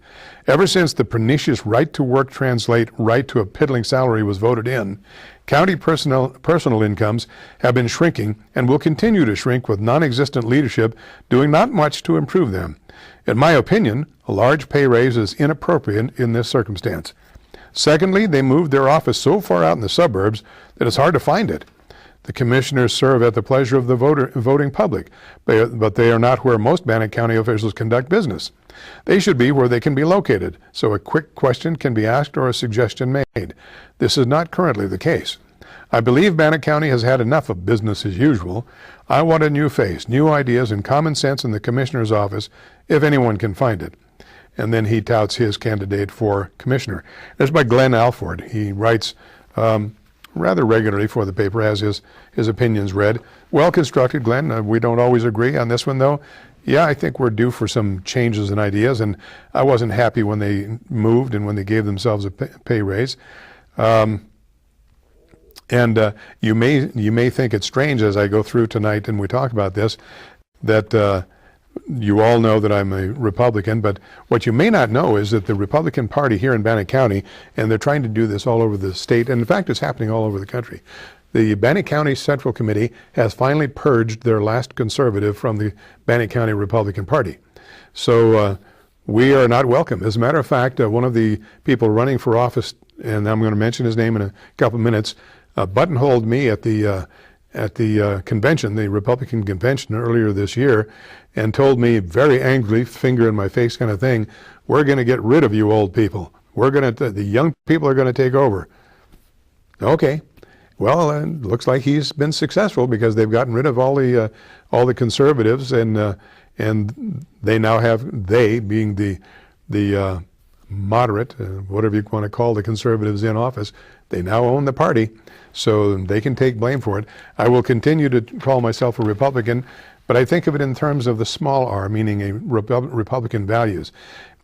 Ever since the pernicious right to work translate right to a piddling salary was voted in, county personal incomes have been shrinking and will continue to shrink with non-existent leadership doing not much to improve them. In my opinion, a large pay raise is inappropriate in this circumstance. Secondly, they moved their office so far out in the suburbs that it's hard to find it. The commissioners serve at the pleasure of the voting public, but they are not where most Bannock County officials conduct business. They should be where they can be located, so a quick question can be asked or a suggestion made. This is not currently the case. I believe Bannock County has had enough of business as usual. I want a new face, new ideas, and common sense in the commissioner's office, if anyone can find it. And then he touts his candidate for commissioner. This is by Glenn Alford. He writes rather regularly for the paper, has his opinions read. Well constructed, Glenn. We don't always agree on this one, though. Yeah, I think we're due for some changes and ideas, and I wasn't happy when they moved and when they gave themselves a pay raise. You may think it's strange as I go through tonight and we talk about this, that you all know that I'm a Republican, but what you may not know is that the Republican Party here in Bannock County, and they're trying to do this all over the state, and in fact it's happening all over the country. The Bannock County Central Committee has finally purged their last conservative from the Bannock County Republican Party. So we are not welcome. As a matter of fact, one of the people running for office, and I'm going to mention his name in a couple minutes, buttonholed me at the convention, the Republican convention earlier this year, and told me very angrily, finger in my face kind of thing, we're going to get rid of you old people. The young people are going to take over. Okay. Well, it looks like he's been successful because they've gotten rid of all the conservatives, and they now have, they being the moderate, whatever you want to call the conservatives in office, they now own the party, so they can take blame for it. I will continue to call myself a Republican, but I think of it in terms of the small r, meaning a Republican values.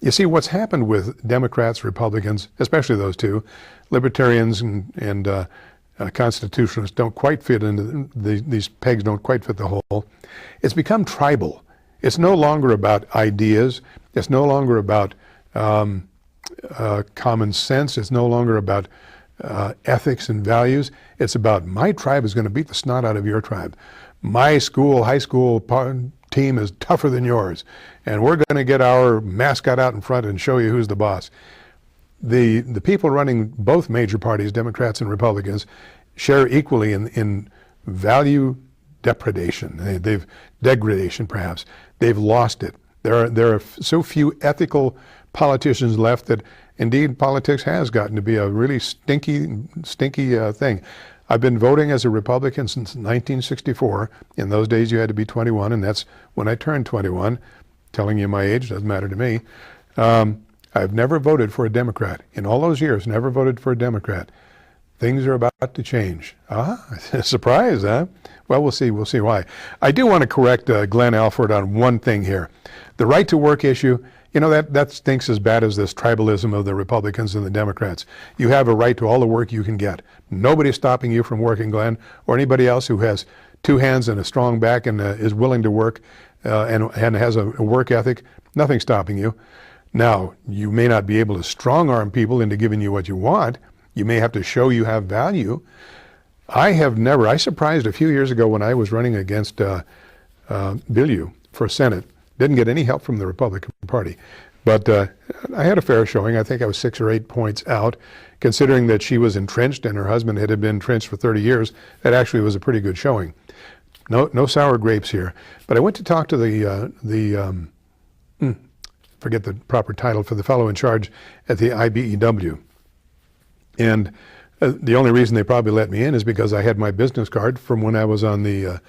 You see, what's happened with Democrats, Republicans, especially those two, libertarians and constitutionalists don't quite fit into these pegs, don't quite fit the hole. It's become tribal. It's no longer about ideas. It's no longer about common sense. It's no longer about ethics and values. It's about my tribe is going to beat the snot out of your tribe. My school, high school team is tougher than yours, and we're going to get our mascot out in front and show you who's the boss. The people running both major parties, Democrats and Republicans, share equally in value depredation. Degradation, perhaps. They've lost it. There are so few ethical politicians left that indeed politics has gotten to be a really stinky thing. I've been voting as a Republican since 1964. In those days you had to be 21, and that's when I turned 21. Telling you my age doesn't matter to me. I've never voted for a Democrat. In all those years, never voted for a Democrat. Things are about to change. Surprise, huh? Well, we'll see why. I do want to correct Glenn Alford on one thing here. The right to work issue, that stinks as bad as this tribalism of the Republicans and the Democrats. You have a right to all the work you can get. Nobody's stopping you from working, Glenn, or anybody else who has two hands and a strong back and is willing to work and has a work ethic. Nothing's stopping you. Now, you may not be able to strong-arm people into giving you what you want. You may have to show you have value. I surprised a few years ago when I was running against Lillig for Senate. Didn't get any help from the Republican Party. But I had a fair showing. I think I was 6 or 8 points out. Considering that she was entrenched and her husband had been entrenched for 30 years, that actually was a pretty good showing. No sour grapes here. But I went to talk to the forget the proper title, for the fellow in charge at the IBEW. And the only reason they probably let me in is because I had my business card from when I was on the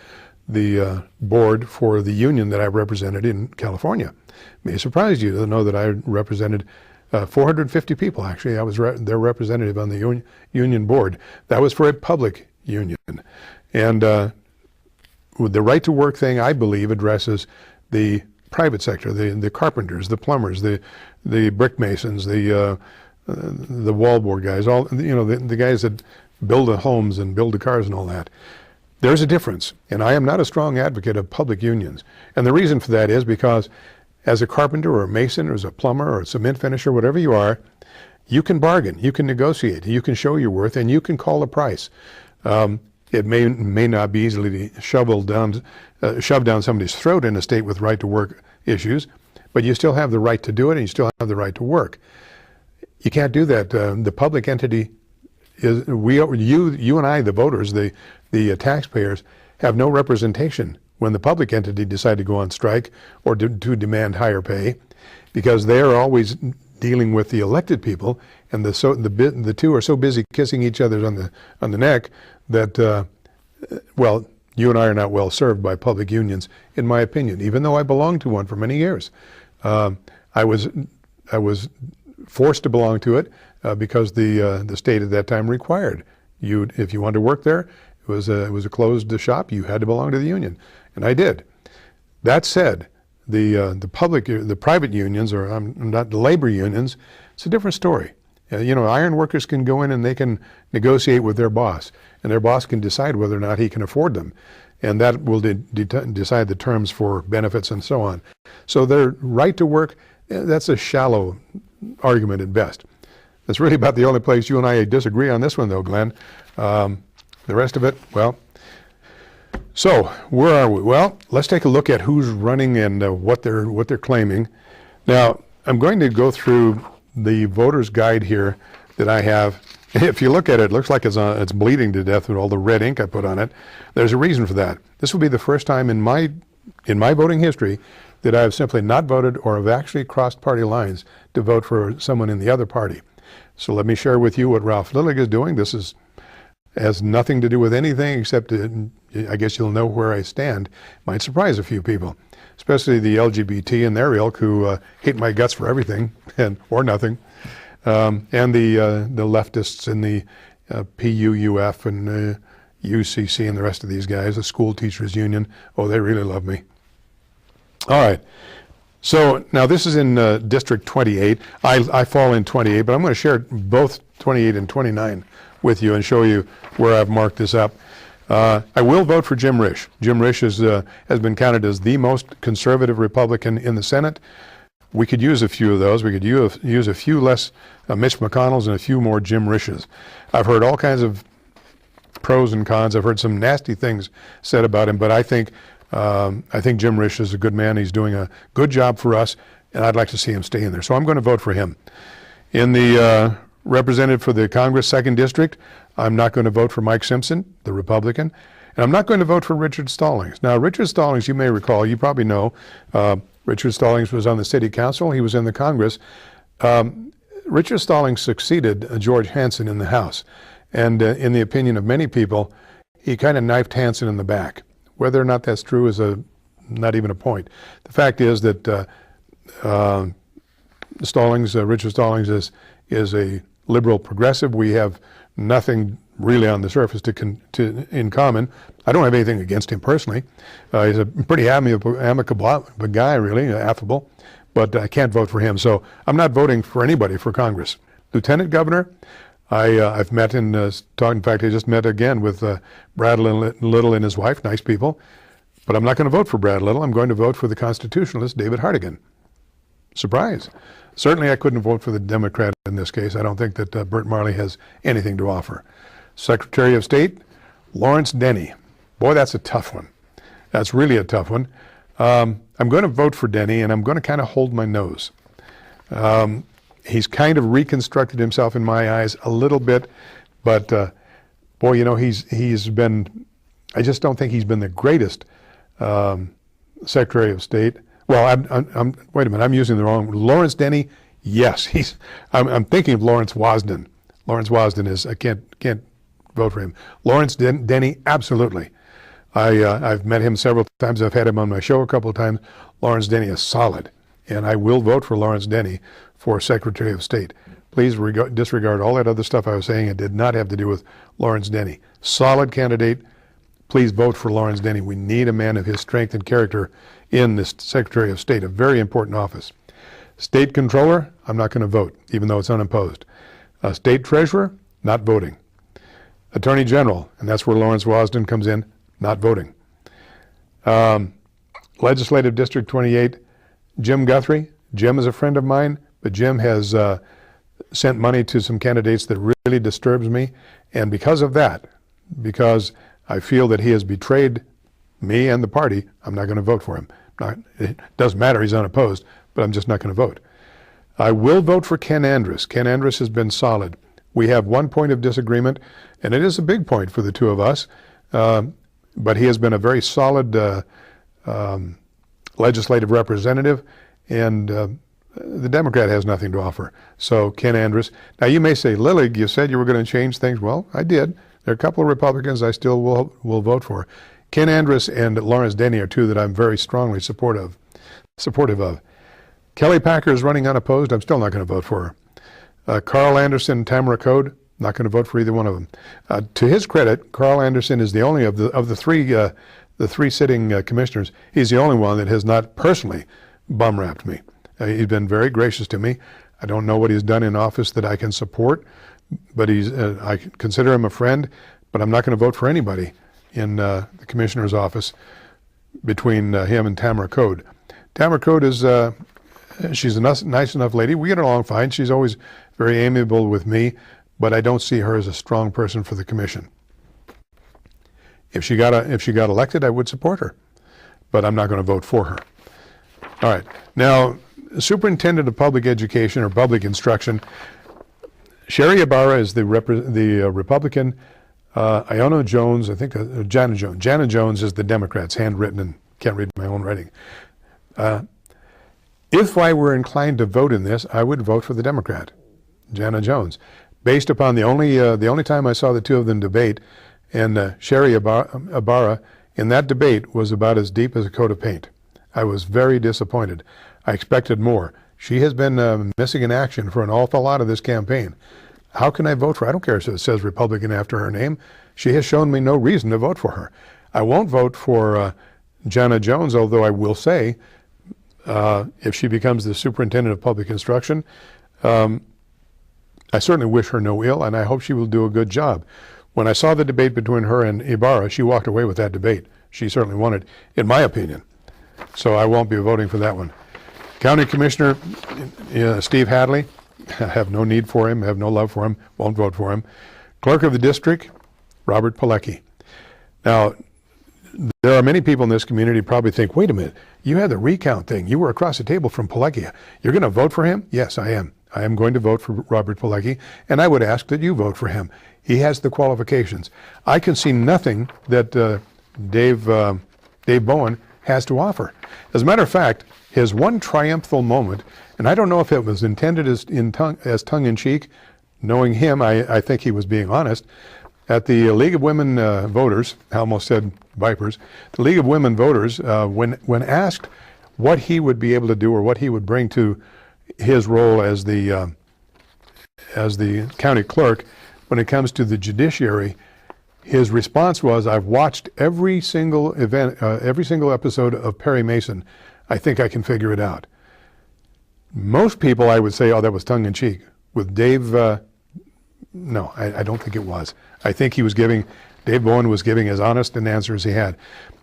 board for the union that I represented in California. It may surprise you to know that I represented 450 people, actually. I was their representative on the union board. That was for a public union. And with the right to work thing, I believe, addresses the private sector, the carpenters, the plumbers, the brick masons, the wallboard guys, all, you know, the guys that build the homes and build the cars and all that. There's a difference, and I am not a strong advocate of public unions. And the reason for that is because as a carpenter or a mason or as a plumber or a cement finisher, whatever you are, you can bargain, you can negotiate, you can show your worth, and you can call a price. It may not be easily shoved down somebody's throat in a state with right to work issues, but you still have the right to do it, and you still have the right to work. You can't do that. The public entity is you and I, the voters, the taxpayers, have no representation when the public entity decide to go on strike or to demand higher pay, because they are always dealing with the elected people, and the two are so busy kissing each other on the neck that well, you and I are not well served by public unions, in my opinion. Even though I belonged to one for many years, I was forced to belong to it because the state at that time required you, if you wanted to work there, it was a closed shop. You had to belong to the union, and I did. That said, the private unions, or not the labor unions, it's a different story. You know, iron workers can go in and they can negotiate with their boss, and their boss can decide whether or not he can afford them, and that will decide the terms for benefits and so on. So their right to work, that's a shallow argument at best. That's really about the only place you and I disagree on this one, though, Glenn. The rest of it, well. So where are we? Well, let's take a look at who's running and what they're claiming. Now, I'm going to go through the voter's guide here that I have. If you look at it, it looks like it's bleeding to death with all the red ink I put on it. There's a reason for that. This will be the first time in my voting history that I have simply not voted or have actually crossed party lines to vote for someone in the other party. So let me share with you what Ralph Lillig is doing. This has nothing to do with anything except I guess you'll know where I stand. Might surprise a few people, especially the LGBT and their ilk who hate my guts for everything or nothing, and the leftists in the PUUF and UCC and the rest of these guys, the School Teachers Union. Oh, they really love me. All right. So now this is in District 28. I fall in 28, but I'm going to share both 28 and 29 with you and show you where I've marked this up. I will vote for Jim Risch. Jim Risch has been counted as the most conservative Republican in the Senate. We could use a few of those. We could use a few less Mitch McConnells and a few more Jim Risches. I've heard all kinds of pros and cons. I've heard some nasty things said about him, but I think Jim Risch is a good man. He's doing a good job for us, and I'd like to see him stay in there. So I'm going to vote for him. In the representative for the Congress 2nd District, I'm not going to vote for Mike Simpson, the Republican, and I'm not going to vote for Richard Stallings. Now, Richard Stallings, you may recall, you probably know, Richard Stallings was on the City Council. He was in the Congress. Richard Stallings succeeded George Hansen in the House, and in the opinion of many people, he kind of knifed Hansen in the back. Whether or not that's true is not even a point. The fact is that Richard Stallings is a liberal progressive. We have nothing really on the surface in common. I don't have anything against him personally. He's a pretty amicable guy, really, affable, but I can't vote for him. So I'm not voting for anybody for Congress. Lieutenant Governor, I've met in fact, I just met again with Brad Little and his wife, nice people, but I'm not going to vote for Brad Little. I'm going to vote for the constitutionalist, David Hartigan. Surprise. Certainly I couldn't vote for the Democrat in this case. I don't think that Burt Marley has anything to offer. Secretary of State, Lawrence Denny. Boy, that's a tough one. That's really a tough one. I'm going to vote for Denny, and I'm going to kind of hold my nose. He's kind of reconstructed himself in my eyes a little bit, but boy, you know, he's been, I just don't think he's been the greatest Secretary of State Well, wait a minute, I'm using the wrong, Lawrence Denny, yes, I'm thinking of Lawrence Wasden. Lawrence Wasden is, I can't vote for him. Lawrence Denny, absolutely. I've met him several times, I've had him on my show a couple of times. Lawrence Denny is solid, and I will vote for Lawrence Denny for Secretary of State. Please disregard all that other stuff I was saying. It did not have to do with Lawrence Denny. Solid candidate. Please vote for Lawrence Denny. We need a man of his strength and character in this Secretary of State, a very important office. State Controller, I'm not going to vote, even though it's unopposed. State Treasurer, not voting. Attorney General, and that's where Lawrence Wasden comes in, not voting. Legislative District 28, Jim Guthrie. Jim is a friend of mine, but Jim has sent money to some candidates that really disturbs me, and because of that, because I feel that he has betrayed me and the party, I'm not going to vote for him. It doesn't matter, he's unopposed, but I'm just not going to vote. I will vote for Ken Andrus. Ken Andrus has been solid. We have one point of disagreement, and it is a big point for the two of us, but he has been a very solid legislative representative, and the Democrat has nothing to offer. So Ken Andrus. Now you may say, Lillig, you said you were going to change things. Well, I did. There are a couple of Republicans I still will vote for. Ken Andrus and Lawrence Denny are two that I'm very strongly supportive of. Kelly Packer is running unopposed. I'm still not going to vote for her. Carl Anderson, Tamara Code, not going to vote for either one of them. To his credit, Carl Anderson is the only of the three sitting commissioners. He's the only one that has not personally bum-rapped me. He's been very gracious to me. I don't know what he's done in office that I can support, but I consider him a friend, but I'm not going to vote for anybody in the commissioner's office between him and Tamara Code. Tamara Code is, she's a nice enough lady. We get along fine. She's always very amiable with me, but I don't see her as a strong person for the commission. If she got elected, I would support her, but I'm not going to vote for her. All right. Now, Superintendent of Public Education or Public Instruction, Sherry Ibarra is the Republican. Iona Jones, I think Jana Jones. Jana Jones is the Democrats, handwritten, and can't read my own writing. If I were inclined to vote in this, I would vote for the Democrat, Jana Jones, based upon the only time I saw the two of them debate, and Sherry Ibarra in that debate was about as deep as a coat of paint. I was very disappointed. I expected more. She has been missing in action for an awful lot of this campaign. How can I vote for her? I don't care if it says Republican after her name. She has shown me no reason to vote for her. I won't vote for Jana Jones, although I will say, if she becomes the Superintendent of Public Instruction, I certainly wish her no ill, and I hope she will do a good job. When I saw the debate between her and Ibarra, she walked away with that debate. She certainly won it, in my opinion. So I won't be voting for that one. County Commissioner Steve Hadley, I have no need for him, have no love for him, won't vote for him. Clerk of the District, Robert Pilecki. Now, there are many people in this community who probably think, wait a minute, you had the recount thing. You were across the table from Pilecki. You're going to vote for him? Yes, I am. I am going to vote for Robert Pilecki, and I would ask that you vote for him. He has the qualifications. I can see nothing that Dave Bowen has to offer. As a matter of fact, his one triumphal moment, and I don't know if it was intended as tongue-in-cheek, knowing him, I think he was being honest, at the League of Women Voters, I almost said Vipers, the League of Women Voters, when asked what he would be able to do or what he would bring to his role as the county clerk when it comes to the judiciary, his response was, I've watched every single event, every single episode of Perry Mason. I think I can figure it out. Most people, I would say, oh, that was tongue-in-cheek. With Dave, no, I don't think it was. I think Dave Bowen was giving as honest an answer as he had.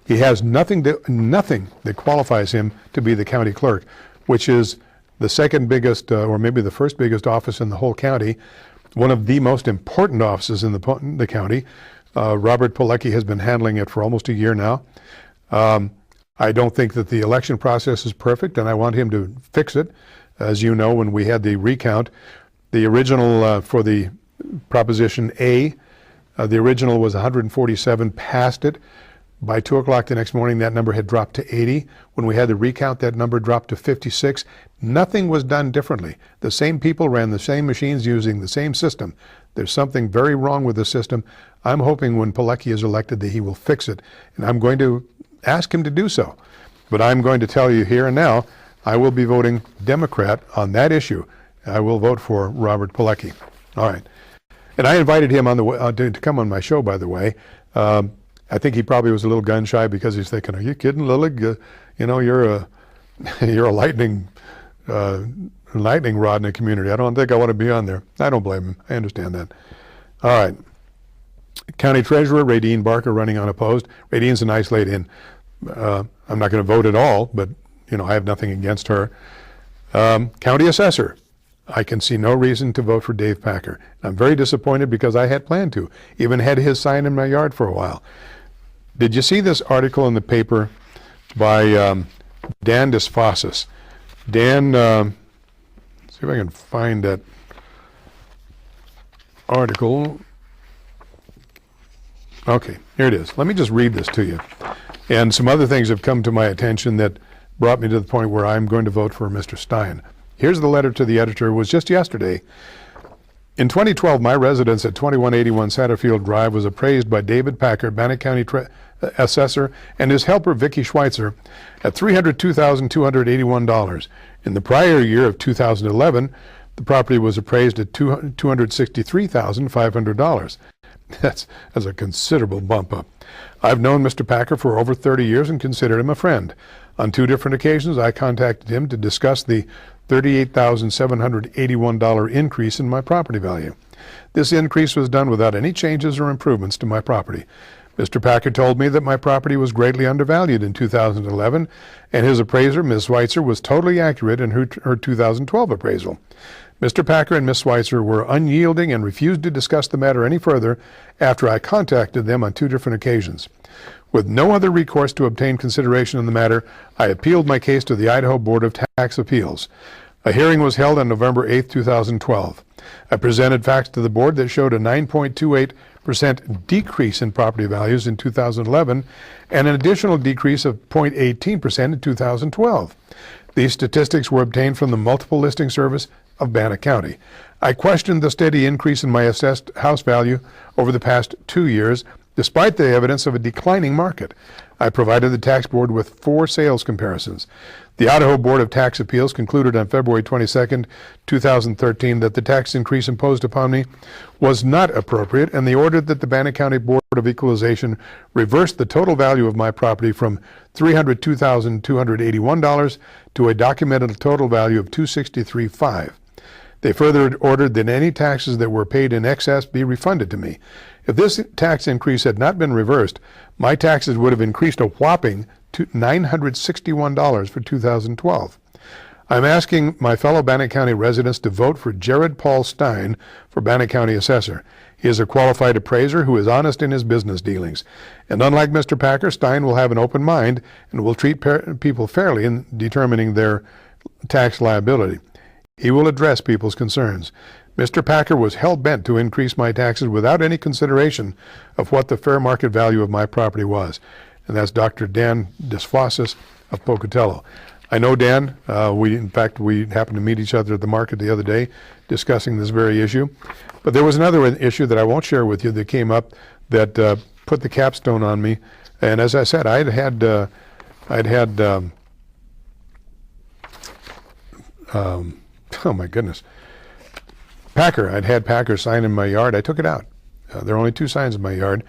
He has nothing that qualifies him to be the county clerk, which is the second biggest, or maybe the first biggest office in the whole county, one of the most important offices in the county. Robert Pilecki has been handling it for almost a year now. I don't think that the election process is perfect, and I want him to fix it. As you know, when we had the recount, the original for the Proposition A, the original was 147, passed it, By 2 o'clock the next morning, that number had dropped to 80. When we had the recount, that number dropped to 56. Nothing was done differently. The same people ran the same machines using the same system. There's something very wrong with the system. I'm hoping when Pilecki is elected that he will fix it, and I'm going to ask him to do so. But I'm going to tell you here and now, I will be voting Democrat on that issue. I will vote for Robert Pilecki. All right. And I invited him on to come on my show, by the way. I think he probably was a little gun shy because he's thinking, "Are you kidding, Lillig? You know, you're a lightning rod in the community. I don't think I want to be on there." I don't blame him. I understand that. All right. County Treasurer Radine Barker running unopposed. Radine's a nice lady, and I'm not going to vote at all, but you know, I have nothing against her. County Assessor. I can see no reason to vote for Dave Packer. I'm very disappointed because I had planned to. Even had his sign in my yard for a while. Did you see this article in the paper by Dan Desfossis? Dan, let's see if I can find that article. Okay, here it is. Let me just read this to you. And some other things have come to my attention that brought me to the point where I'm going to vote for Mr. Stein. Here's the letter to the editor. It was just yesterday. In 2012, my residence at 2181 Satterfield Drive was appraised by David Packer, Bannock County Assessor, and his helper, Vicki Schweitzer, at $302,281. In the prior year of 2011, the property was appraised at $263,500. That's a considerable bump up. I've known Mr. Packer for over 30 years and considered him a friend. On 2 different occasions, I contacted him to discuss the $38,781 increase in my property value. This increase was done without any changes or improvements to my property. Mr. Packer told me that my property was greatly undervalued in 2011, and his appraiser, Ms. Schweitzer, was totally accurate in her 2012 appraisal. Mr. Packer and Ms. Schweitzer were unyielding and refused to discuss the matter any further after I contacted them on 2 different occasions. With no other recourse to obtain consideration in the matter, I appealed my case to the Idaho Board of Tax Appeals. A hearing was held on November 8, 2012. I presented facts to the board that showed a 9.28% decrease in property values in 2011 and an additional decrease of 0.18% in 2012. These statistics were obtained from the Multiple Listing Service of Bannock County. I questioned the steady increase in my assessed house value over the past 2 years, despite the evidence of a declining market. I provided the tax board with 4 sales comparisons. The Idaho Board of Tax Appeals concluded on February 22, 2013 that the tax increase imposed upon me was not appropriate, and they ordered that the Bannock County Board of Equalization reverse the total value of my property from $302,281 to a documented total value of $263,500. They further ordered that any taxes that were paid in excess be refunded to me. If this tax increase had not been reversed, my taxes would have increased a whopping to $961 for 2012. I'm asking my fellow Bannock County residents to vote for Jared Paul Stein for Bannock County Assessor. He is a qualified appraiser who is honest in his business dealings. And unlike Mr. Packer, Stein will have an open mind and will treat people fairly in determining their tax liability. He will address people's concerns. Mr. Packer was hell-bent to increase my taxes without any consideration of what the fair market value of my property was. And that's Dr. Dan Desfossis of Pocatello. I know Dan. In fact, we happened to meet each other at the market the other day discussing this very issue. But there was another issue that I won't share with you that came up that put the capstone on me. And as I said, I'd had oh my goodness, Packer. I'd had Packer sign in my yard. I took it out. There are only 2 signs in my yard,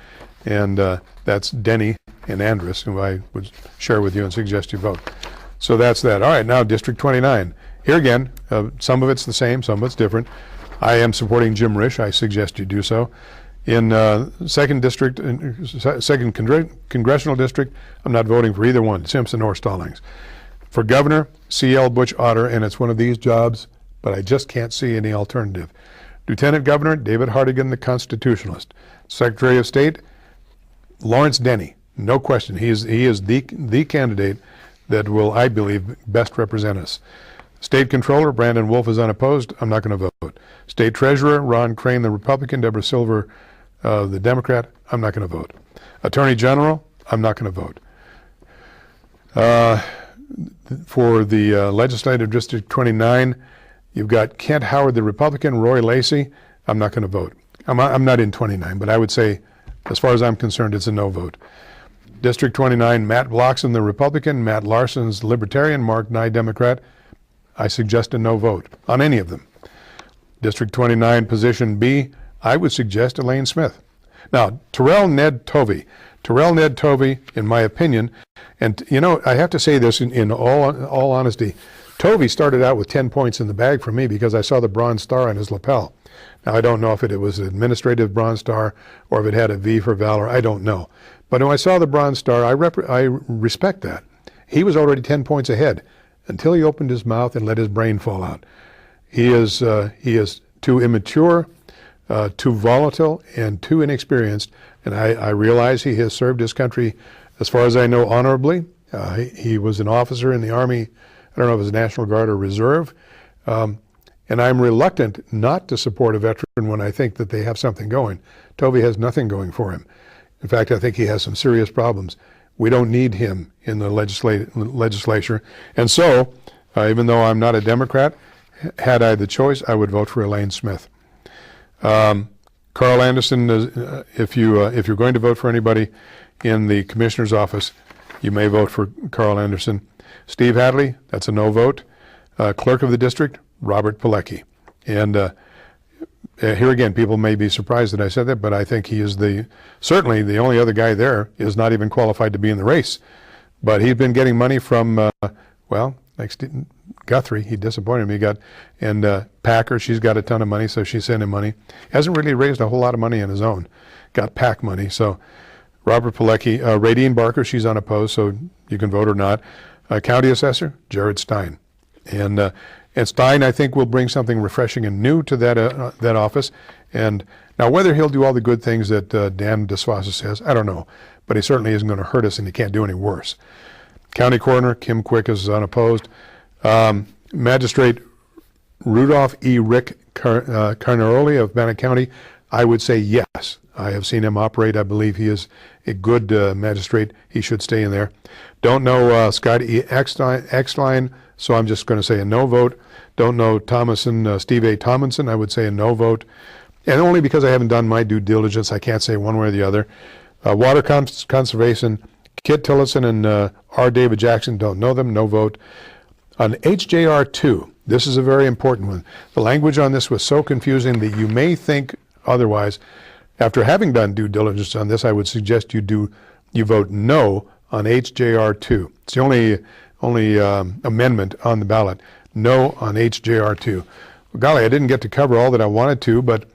and that's Denny and Andrus, who I would share with you and suggest you vote. So that's that. All right, now District 29. Here again, some of it's the same, some of it's different. I am supporting Jim Risch. I suggest you do so. In 2nd District, 2nd Congressional District, I'm not voting for either one, Simpson or Stallings. For governor, C.L. Butch Otter, and it's one of these jobs, but I just can't see any alternative. Lieutenant Governor, David Hartigan, the Constitutionalist. Secretary of State, Lawrence Denny. No question, he is the candidate that will, I believe, best represent us. State Controller, Brandon Wolf, is unopposed. I'm not going to vote. State Treasurer, Ron Crane, the Republican, Deborah Silver, the Democrat. I'm not going to vote. Attorney General, I'm not going to vote. For the Legislative District 29, you've got Kent Howard, the Republican, Roy Lacey. I'm not going to vote. I'm not in 29, but I would say, as far as I'm concerned, it's a no vote. District 29, Matt Bloxam, the Republican, Matt Larson's Libertarian, Mark Nye, Democrat. I suggest a no vote on any of them. District 29, Position B, I would suggest Elaine Smith. Now, Terrell Ned Tovey. Terrell Ned Tovey, in my opinion, and you know, I have to say this in all honesty, Tovey started out with 10 points in the bag for me because I saw the Bronze Star on his lapel. Now, I don't know if it was an administrative Bronze Star or if it had a V for Valor. I don't know. But when I saw the Bronze Star, I respect that. He was already 10 points ahead until he opened his mouth and let his brain fall out. He is too immature, too volatile, and too inexperienced. And I realize he has served his country, as far as I know, honorably. He was an officer in the Army, I don't know if it was National Guard or Reserve. And I'm reluctant not to support a veteran when I think that they have something going. Tovey has nothing going for him. In fact, I think he has some serious problems. We don't need him in the legislature. And so, even though I'm not a Democrat, had I the choice, I would vote for Elaine Smith. Carl Anderson, if you're going to vote for anybody in the commissioner's office, you may vote for Carl Anderson. Steve Hadley, that's a no vote. Clerk of the district, Robert Pilecki. And here again, people may be surprised that I said that, but I think he is certainly the only other guy there is not even qualified to be in the race. But he's been getting money from, like Guthrie, he disappointed me. And Packer, she's got a ton of money, so she sent him money. Hasn't really raised a whole lot of money on his own. Got PAC money. So Robert Pilecki, Radine Barker, she's unopposed, so you can vote or not. County Assessor, Jared Stein. And Stein, I think, will bring something refreshing and new to that office. And now whether he'll do all the good things that Dan DeSwassa says, I don't know. But he certainly isn't going to hurt us, and he can't do any worse. County Coroner, Kim Quick is unopposed. Magistrate Rudolph E. Rick Carnaroli of Bannock County, I would say yes. I have seen him operate. I believe he is a good magistrate. He should stay in there. Don't know Scott E. Eckstein, so I'm just going to say a no vote. Don't know Steve A. Tomlinson. I would say a no vote. And only because I haven't done my due diligence, I can't say one way or the other. Water Conservation, Kit Tillotson and R. David Jackson, don't know them, no vote. On HJR 2, this is a very important one. The language on this was so confusing that you may think otherwise. After having done due diligence on this, I would suggest you vote no on HJR 2. It's the only amendment on the ballot. No on HJR 2. Well, golly, I didn't get to cover all that I wanted to, but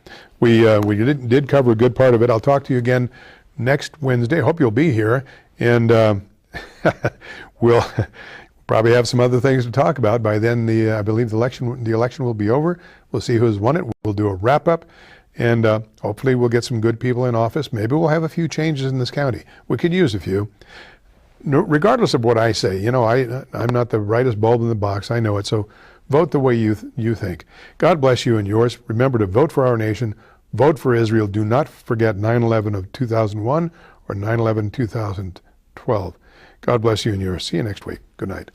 we did cover a good part of it. I'll talk to you again next Wednesday. Hope you'll be here, and we'll probably have some other things to talk about. By then, I believe the election will be over. We'll see who's won it. We'll do a wrap-up, and hopefully we'll get some good people in office. Maybe we'll have a few changes in this county. We could use a few. No, regardless of what I say, you know, I'm not the brightest bulb in the box. I know it. So vote the way you think. God bless you and yours. Remember to vote for our nation. Vote for Israel. Do not forget 9/11 of 2001 or 9/11 2012. God bless you and yours. See you next week. Good night.